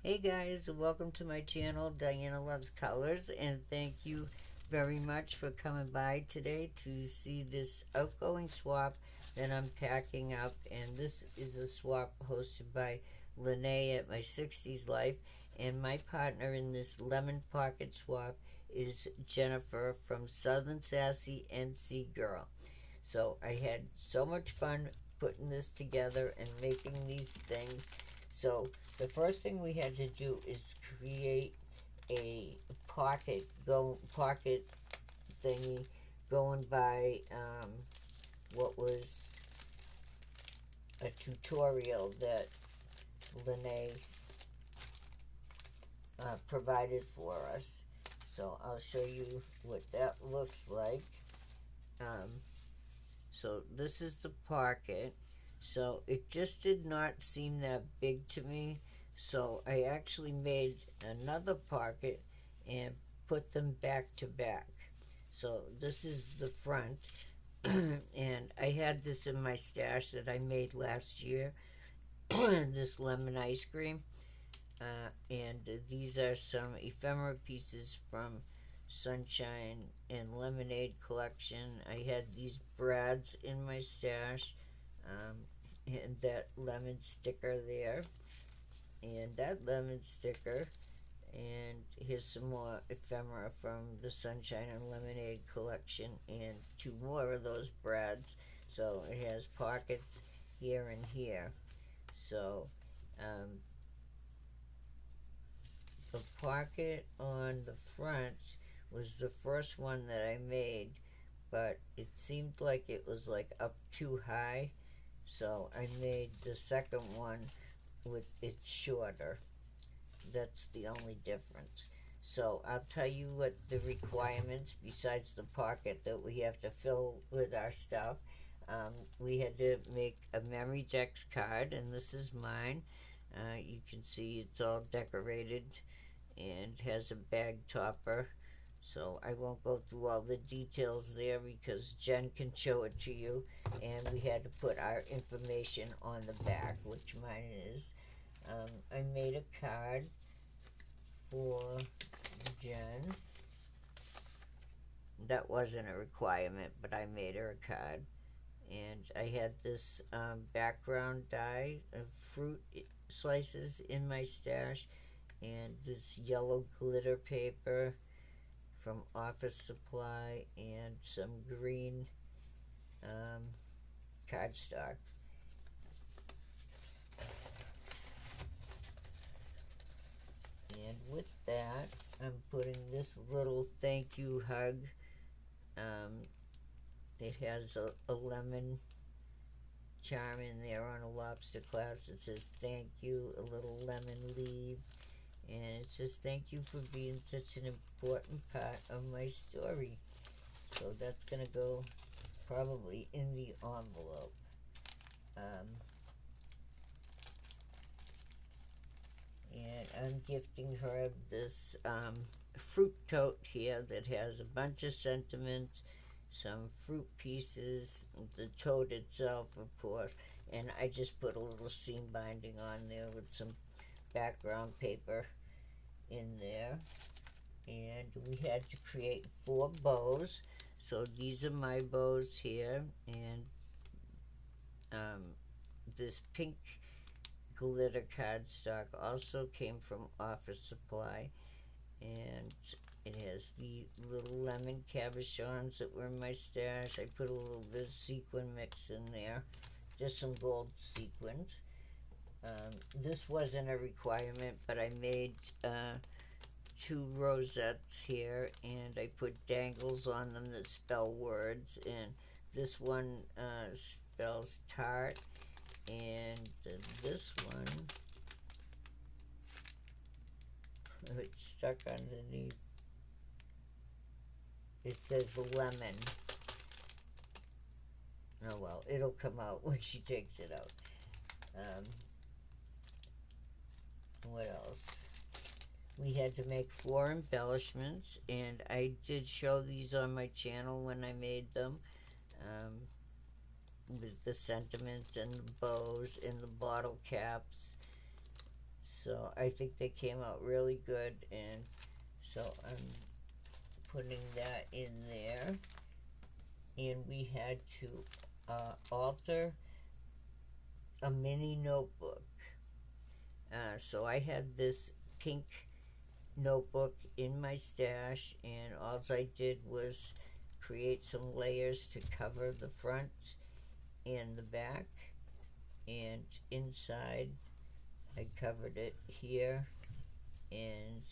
Hey guys, welcome to my channel, Diana Loves Colors, and thank you very much for coming by today to see this outgoing swap that I'm packing up. And this is a swap hosted by Linnae at my 60s life, and my partner in this lemon pocket swap is Jennifer from Southern Sassy NC Girl. So I had so much fun putting this together and making these things. So the first thing we had to do is create a pocket thingy going by what was a tutorial that Linnae provided for us. So I'll show you what that looks like. Um, So this is the pocket. So it just did not seem that big to me. So I actually made another pocket and put them back to back. So this is the front. And I had this in my stash that I made last year. This lemon ice cream. And these are some ephemera pieces from Sunshine and Lemonade collection. I had these brads in my stash, and that lemon sticker there, and that lemon sticker, and here's some more ephemera from the Sunshine and Lemonade collection, and two more of those brads. So it has pockets here and here. So um, the pocket on the front was the first one that I made, but it seemed like it was like up too high, so I made the second one with it shorter. That's the only difference. So I'll tell you what the requirements besides the pocket that we have to fill with our stuff. We had to make a memory Dex card, and this is mine. You can see it's all decorated and has a bag topper. So I won't go through all the details there because Jenn can show it to you. And we had to put our information on the back, which mine is. I made a card for Jenn. That wasn't a requirement, but I made her a card. And I had this background die of fruit slices in my stash, and this yellow glitter paper from Office Supply, and some green cardstock. And with that, I'm putting this little thank you hug. Um, it has a lemon charm in there on a lobster clasp. It says thank you, a little lemon leaf, and it says thank you for being such an important part of my story. So that's gonna go probably in the envelope. Um, and I'm gifting her this fruit tote here that has a bunch of sentiments, some fruit pieces, the tote itself, of course, and I just put a little seam binding on there with some background paper in there. And we had to create 4 bows. So these are my bows here, and this pink glitter cardstock also came from Office Supply, and it has the little lemon cabochons that were in my stash. I put a little bit of sequin mix in there, just some gold sequins. This wasn't a requirement, but I made 2 rosettes here, and I put dangles on them that spell words, and this one spells tart, and this one, it's stuck underneath, it says lemon. Oh well, it'll come out when she takes it out. What else? We had to make 4 embellishments, and I did show these on my channel when I made them, with the sentiments and the bows and the bottle caps. So I think they came out really good, and so I'm putting that in there. And we had to alter a mini notebook. So I had this pink notebook in my stash, and all I did was create some layers to cover the front and the back, and inside I covered it here and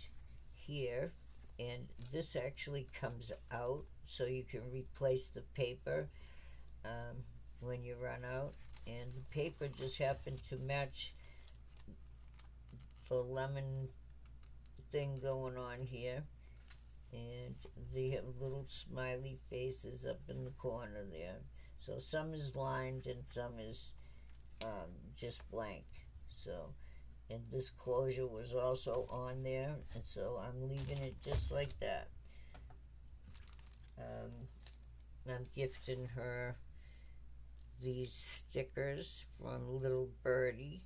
here, and this actually comes out so you can replace the paper when you run out, and the paper just happened to match the lemon thing going on here, and they have little smiley faces up in the corner there. So some is lined and some is just blank. So, and this closure was also on there, and so I'm leaving it just like that. I'm gifting her these stickers from Little Birdie,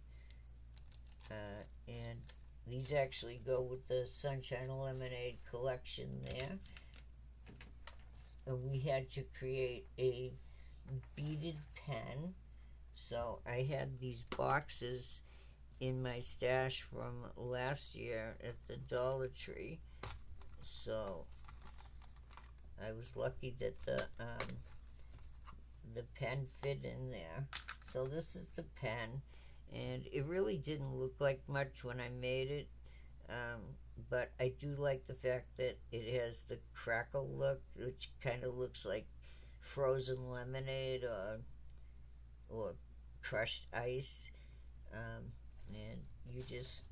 and these actually go with the Sunshine Lemonade collection there. And we had to create a beaded pen. So I had these boxes in my stash from last year at the Dollar Tree. So I was lucky that the pen fit in there. So this is the pen, and it really didn't look like much when I made it, but I do like the fact that it has the crackle look, which kind of looks like frozen lemonade or crushed ice, and you just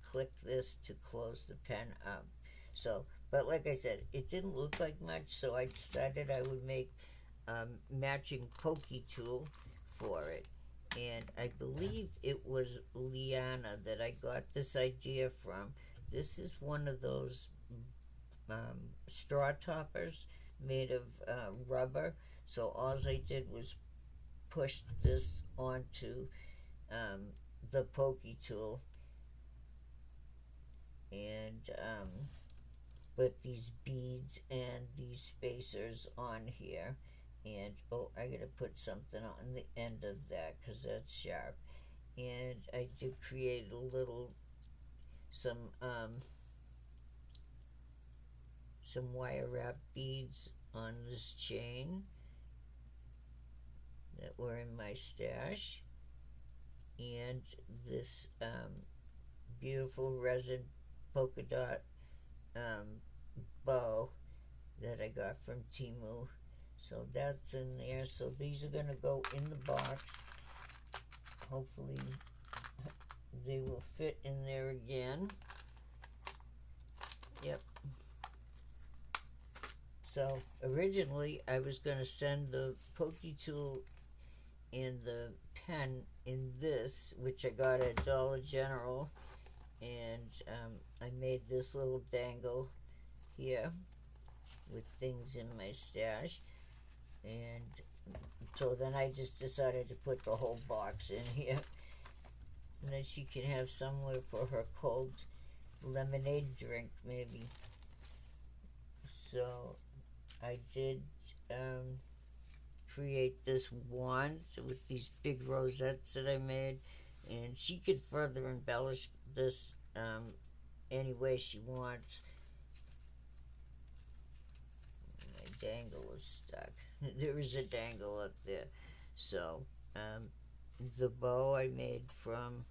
click this to close the pen up. So, but like I said, it didn't look like much, so I decided I would make matching pokey tool for it. And I believe it was Liana that I got this idea from. This is one of those straw toppers made of rubber. So all I did was push this onto the pokey tool and put these beads and these spacers on here. And oh, I gotta put something on the end of that because that's sharp. And I did create some wire wrap beads on this chain that were in my stash, and this beautiful resin polka dot bow that I got from Temu. So that's in there. So these are going to go in the box. Hopefully they will fit in there again. Yep. So originally I was going to send the pokey tool and the pen in this, which I got at Dollar General, and I made this little dangle here with things in my stash. And so then I just decided to put the whole box in here, and then she can have somewhere for her cold lemonade drink maybe. So I did create this wand with these big rosettes that I made, and she could further embellish this any way she wants. My dangle is stuck. There is a dangle up there. So the bow I made from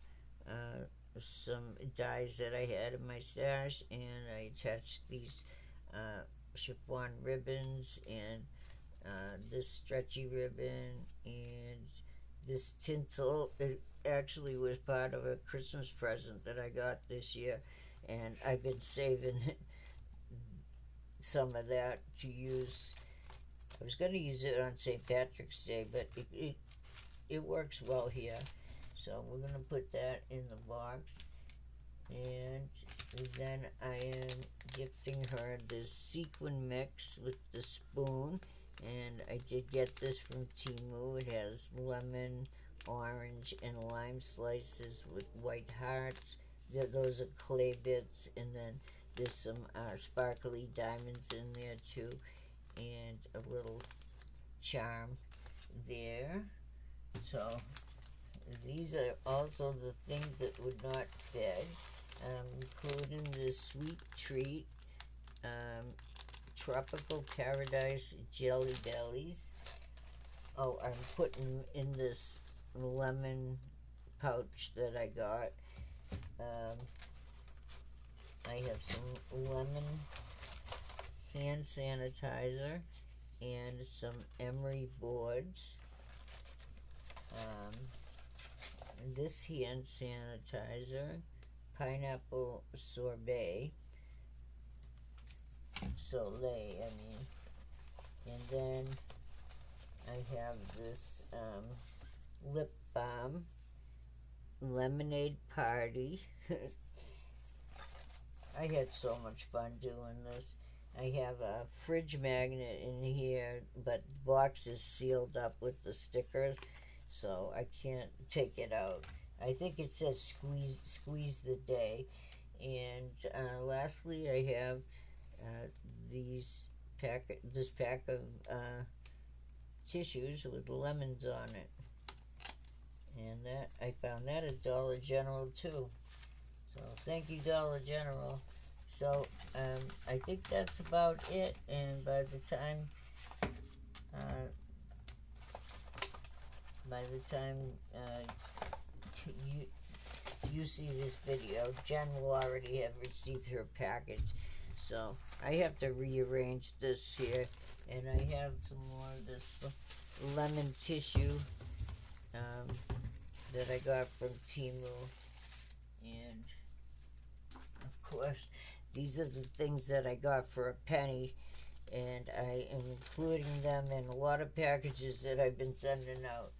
some dies that I had in my stash, and I attached these chiffon ribbons and this stretchy ribbon and this tinsel. It actually was part of a Christmas present that I got this year, and I've been saving some of that to use. I was going to use it on St. Patrick's Day, but it works well here. So we're going to put that in the box. And then I am gifting her this sequin mix with the spoon. And I did get this from Temu. It has lemon, orange, and lime slices with white hearts, those are clay bits, and then there's some sparkly diamonds in there too, and a little charm there. So these are also the things that would not fit, including the sweet treat, tropical paradise jelly bellies. Oh, I'm putting in this lemon pouch that I got. I have some lemon hand sanitizer and some emery boards. This hand sanitizer, pineapple sorbet, and then I have this lip balm, lemonade party. I had so much fun doing this. I have a fridge magnet in here, but the box is sealed up with the stickers, so I can't take it out. I think it says squeeze the day. And lastly, I have this pack of tissues with lemons on it, and that I found that at Dollar General too. So thank you, Dollar General. So I think that's about it. And by the time you see this video, Jenn will already have received her package. So I have to rearrange this here, and I have some more of this lemon tissue that I got from Temu. And of course, these are the things that I got for a penny, and I am including them in a lot of packages that I've been sending out.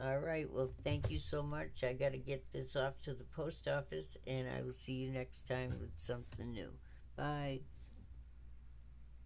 All right, well, thank you so much. I got to get this off to the post office, and I will see you next time with something new. Bye.